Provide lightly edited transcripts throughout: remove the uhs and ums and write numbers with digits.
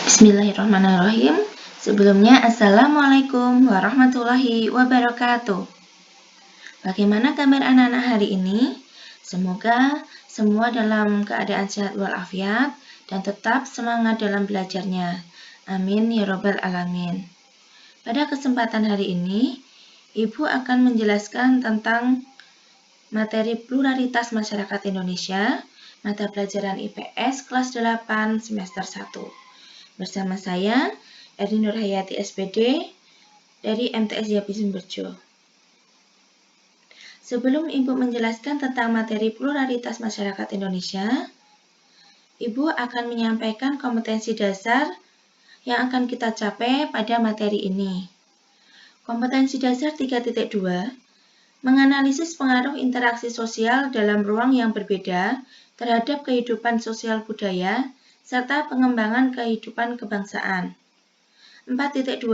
Bismillahirrahmanirrahim. Sebelumnya, Assalamualaikum warahmatullahi wabarakatuh. Bagaimana kabar anak-anak hari ini? Semoga semua dalam keadaan sehat walafiat dan tetap semangat dalam belajarnya. Amin ya robbal alamin. Pada kesempatan hari ini, Ibu akan menjelaskan tentang materi pluralitas masyarakat Indonesia, mata pelajaran IPS kelas 8 semester 1. Bersama saya, Erni Nurhayati SPD dari MTS Yapi Sumberjo. Sebelum Ibu menjelaskan tentang materi pluralitas masyarakat Indonesia, Ibu akan menyampaikan kompetensi dasar yang akan kita capai pada materi ini. Kompetensi dasar 3.2, menganalisis pengaruh interaksi sosial dalam ruang yang berbeda terhadap kehidupan sosial budaya serta pengembangan kehidupan kebangsaan. 4.2.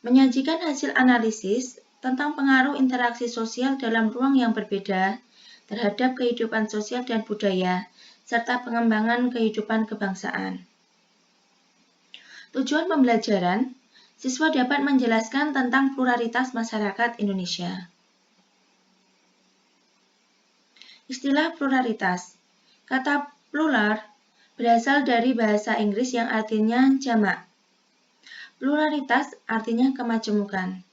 Menyajikan hasil analisis tentang pengaruh interaksi sosial dalam ruang yang berbeda terhadap kehidupan sosial dan budaya, serta pengembangan kehidupan kebangsaan. Tujuan pembelajaran, siswa dapat menjelaskan tentang pluralitas masyarakat Indonesia. Istilah pluralitas. Kata plural berasal dari bahasa Inggris yang artinya jamak. Pluralitas artinya kemajemukan.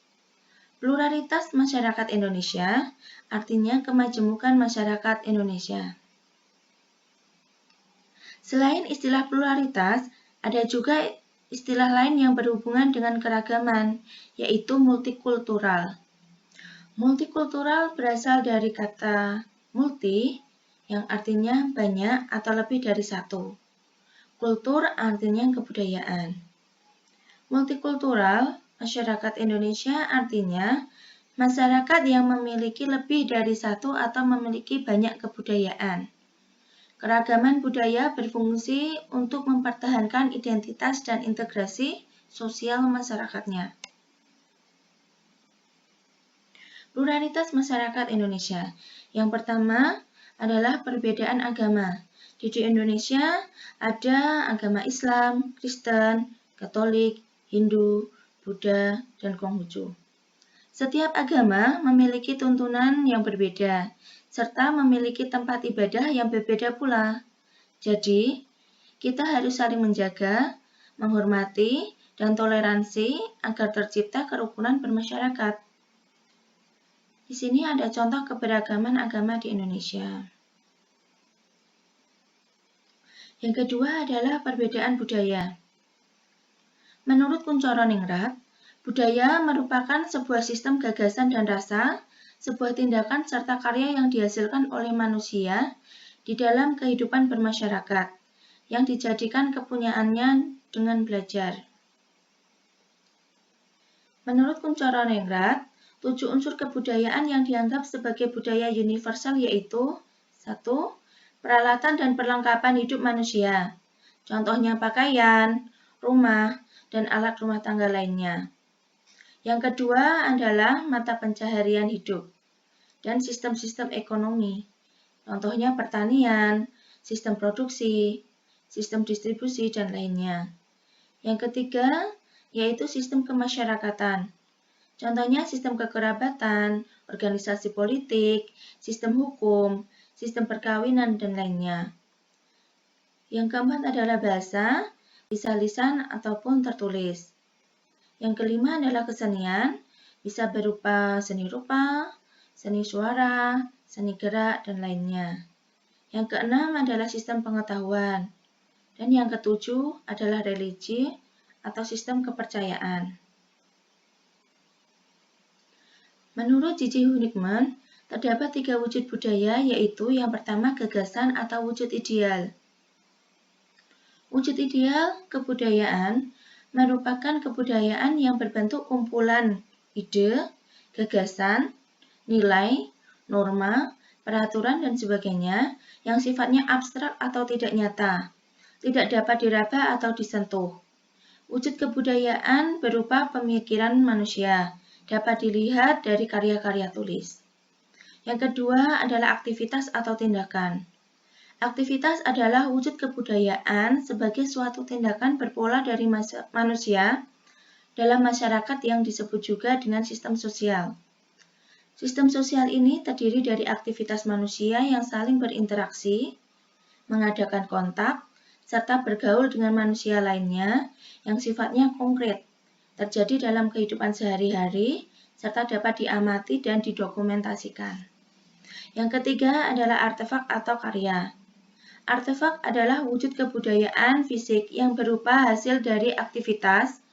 Pluralitas masyarakat Indonesia artinya kemajemukan masyarakat Indonesia. Selain istilah pluralitas, ada juga istilah lain yang berhubungan dengan keragaman, yaitu multikultural. Multikultural berasal dari kata multi, yang artinya banyak atau lebih dari satu. Kultur artinya kebudayaan. Multikultural masyarakat Indonesia artinya masyarakat yang memiliki lebih dari satu atau memiliki banyak kebudayaan. Keragaman budaya berfungsi untuk mempertahankan identitas dan integrasi sosial masyarakatnya. Pluralitas masyarakat Indonesia. Yang pertama adalah perbedaan agama. Di Indonesia ada agama Islam, Kristen, Katolik, Hindu, Buddha, dan Konghucu. Setiap agama memiliki tuntunan yang berbeda, serta memiliki tempat ibadah yang berbeda pula. Jadi, kita harus saling menjaga, menghormati, dan toleransi agar tercipta kerukunan bermasyarakat. Di sini ada contoh keberagaman agama di Indonesia. Yang kedua adalah perbedaan budaya. Menurut Kuncoro Ningrat, budaya merupakan sebuah sistem gagasan dan rasa, sebuah tindakan serta karya yang dihasilkan oleh manusia di dalam kehidupan bermasyarakat, yang dijadikan kepunyaannya dengan belajar. Menurut Kuncoro Ningrat, 7 unsur kebudayaan yang dianggap sebagai budaya universal yaitu 1. Peralatan dan perlengkapan hidup manusia, contohnya pakaian, rumah, dan alat rumah tangga lainnya. Yang kedua adalah mata pencaharian hidup dan sistem-sistem ekonomi, contohnya pertanian, sistem produksi, sistem distribusi, dan lainnya. Yang ketiga yaitu sistem kemasyarakatan, contohnya sistem kekerabatan, organisasi politik, sistem hukum, sistem perkawinan, dan lainnya. Yang keempat adalah bahasa, bisa lisan ataupun tertulis. Yang kelima adalah kesenian, bisa berupa seni rupa, seni suara, seni gerak, dan lainnya. Yang keenam adalah sistem pengetahuan. Dan yang ketujuh adalah religi atau sistem kepercayaan. Menurut Gigi Hunikman, terdapat 3 wujud budaya, yaitu yang pertama gagasan atau wujud ideal. Wujud ideal kebudayaan merupakan kebudayaan yang berbentuk kumpulan ide, gagasan, nilai, norma, peraturan, dan sebagainya yang sifatnya abstrak atau tidak nyata, tidak dapat diraba atau disentuh. Wujud kebudayaan berupa pemikiran manusia, dapat dilihat dari karya-karya tulis. Yang kedua adalah aktivitas atau tindakan. Aktivitas adalah wujud kebudayaan sebagai suatu tindakan berpola dari manusia dalam masyarakat yang disebut juga dengan sistem sosial. Sistem sosial ini terdiri dari aktivitas manusia yang saling berinteraksi, mengadakan kontak, serta bergaul dengan manusia lainnya yang sifatnya konkret, terjadi dalam kehidupan sehari-hari, serta dapat diamati dan didokumentasikan. Yang ketiga adalah artefak atau karya. Artefak adalah wujud kebudayaan fisik yang berupa hasil dari aktivitas,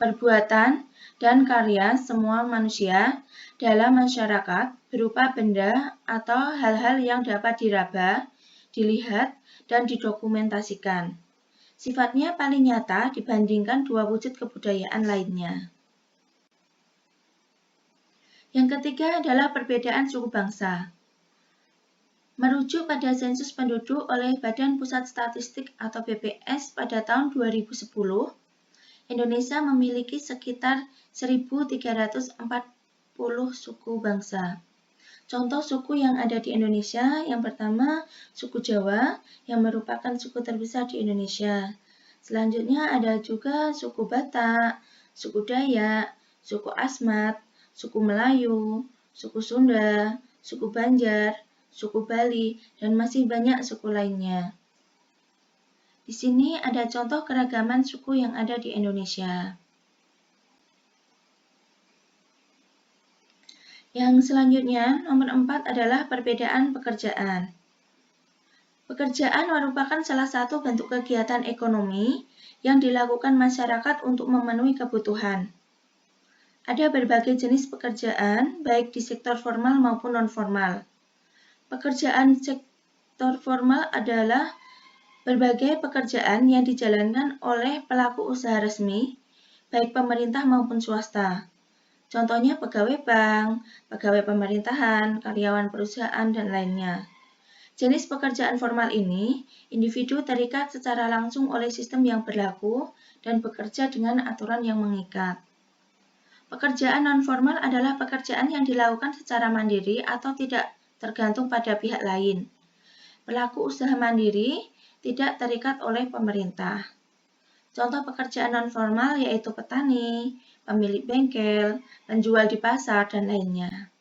perbuatan, dan karya semua manusia dalam masyarakat berupa benda atau hal-hal yang dapat diraba, dilihat, dan didokumentasikan. Sifatnya paling nyata dibandingkan dua wujud kebudayaan lainnya. Yang ketiga adalah perbedaan suku bangsa. Merujuk pada sensus penduduk oleh Badan Pusat Statistik atau BPS pada tahun 2010, Indonesia memiliki sekitar 1.340 suku bangsa. Contoh suku yang ada di Indonesia, yang pertama suku Jawa yang merupakan suku terbesar di Indonesia. Selanjutnya ada juga suku Batak, suku Dayak, suku Asmat, suku Melayu, suku Sunda, suku Banjar, suku Bali, dan masih banyak suku lainnya. Di sini ada contoh keragaman suku yang ada di Indonesia. Yang selanjutnya, nomor 4 adalah perbedaan pekerjaan. Pekerjaan merupakan salah satu bentuk kegiatan ekonomi yang dilakukan masyarakat untuk memenuhi kebutuhan. Ada berbagai jenis pekerjaan, baik di sektor formal maupun non-formal. Pekerjaan sektor formal adalah berbagai pekerjaan yang dijalankan oleh pelaku usaha resmi, baik pemerintah maupun swasta. Contohnya pegawai bank, pegawai pemerintahan, karyawan perusahaan, dan lainnya. Jenis pekerjaan formal ini, individu terikat secara langsung oleh sistem yang berlaku dan bekerja dengan aturan yang mengikat. Pekerjaan non-formal adalah pekerjaan yang dilakukan secara mandiri atau tidak tergantung pada pihak lain. Pelaku usaha mandiri tidak terikat oleh pemerintah. Contoh pekerjaan non-formal yaitu petani, pemilik bengkel, penjual di pasar, dan lainnya.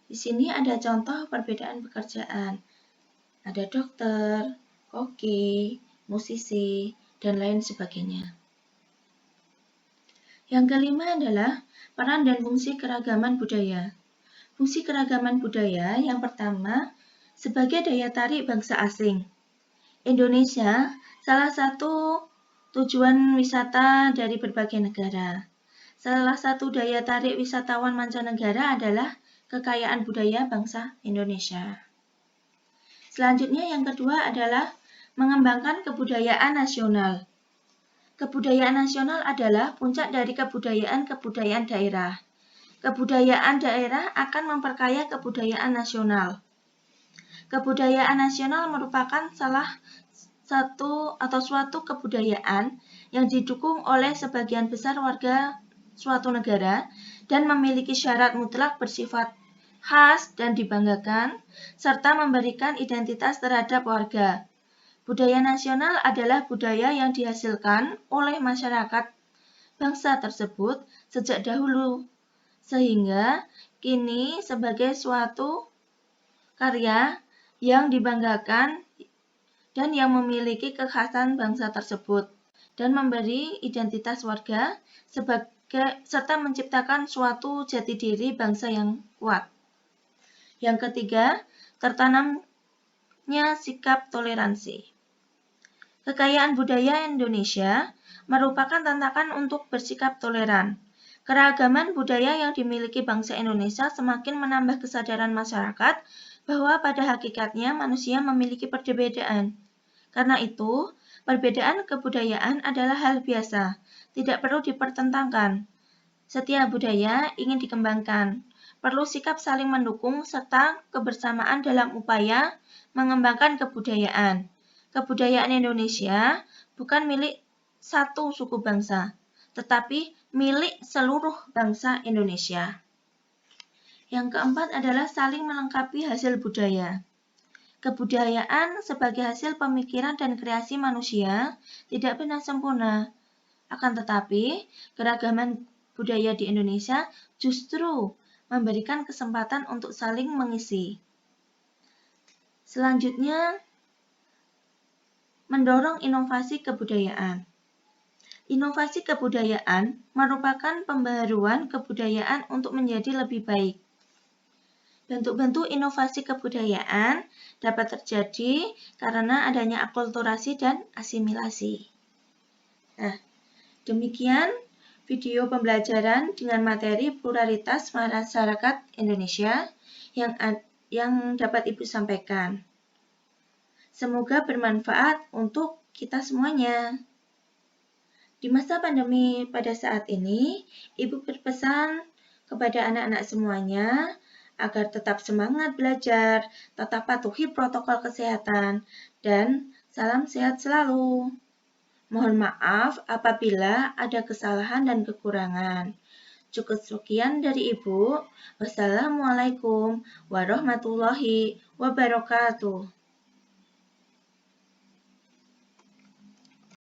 Di sini ada contoh perbedaan pekerjaan. Ada dokter, koki, musisi, dan lain sebagainya. Yang kelima adalah peran dan fungsi keragaman budaya. Fungsi keragaman budaya yang pertama, sebagai daya tarik bangsa asing. Indonesia salah satu tujuan wisata dari berbagai negara. Salah satu daya tarik wisatawan mancanegara adalah kekayaan budaya bangsa Indonesia. Selanjutnya yang kedua adalah mengembangkan kebudayaan nasional. Kebudayaan nasional adalah puncak dari kebudayaan daerah. Kebudayaan daerah akan memperkaya kebudayaan nasional. Kebudayaan nasional merupakan salah satu atau suatu kebudayaan yang didukung oleh sebagian besar warga suatu negara dan memiliki syarat mutlak bersifat khas dan dibanggakan, serta memberikan identitas terhadap warga. Budaya nasional adalah budaya yang dihasilkan oleh masyarakat bangsa tersebut sejak dahulu, sehingga kini sebagai suatu karya yang dibanggakan dan yang memiliki kekhasan bangsa tersebut, dan memberi identitas warga serta menciptakan suatu jati diri bangsa yang kuat. Yang ketiga, tertanamnya sikap toleransi. Kekayaan budaya Indonesia merupakan tantangan untuk bersikap toleran. Keragaman budaya yang dimiliki bangsa Indonesia semakin menambah kesadaran masyarakat bahwa pada hakikatnya manusia memiliki perbedaan. Karena itu, perbedaan kebudayaan adalah hal biasa, tidak perlu dipertentangkan. Setiap budaya ingin dikembangkan, perlu sikap saling mendukung serta kebersamaan dalam upaya mengembangkan kebudayaan. Kebudayaan Indonesia bukan milik satu suku bangsa, tetapi milik seluruh bangsa Indonesia. Yang keempat adalah saling melengkapi hasil budaya. Kebudayaan sebagai hasil pemikiran dan kreasi manusia tidak pernah sempurna. Akan tetapi, keragaman budaya di Indonesia justru memberikan kesempatan untuk saling mengisi. Selanjutnya, mendorong inovasi kebudayaan. Inovasi kebudayaan merupakan pembaharuan kebudayaan untuk menjadi lebih baik. Bentuk-bentuk inovasi kebudayaan dapat terjadi karena adanya akulturasi dan asimilasi. Nah, demikian video pembelajaran dengan materi pluralitas masyarakat Indonesia yang dapat Ibu sampaikan. Semoga bermanfaat untuk kita semuanya. Di masa pandemi pada saat ini, Ibu berpesan kepada anak-anak semuanya agar tetap semangat belajar, tetap patuhi protokol kesehatan, dan salam sehat selalu. Mohon maaf apabila ada kesalahan dan kekurangan. Cukup sekian dari Ibu. Wassalamualaikum warahmatullahi wabarakatuh.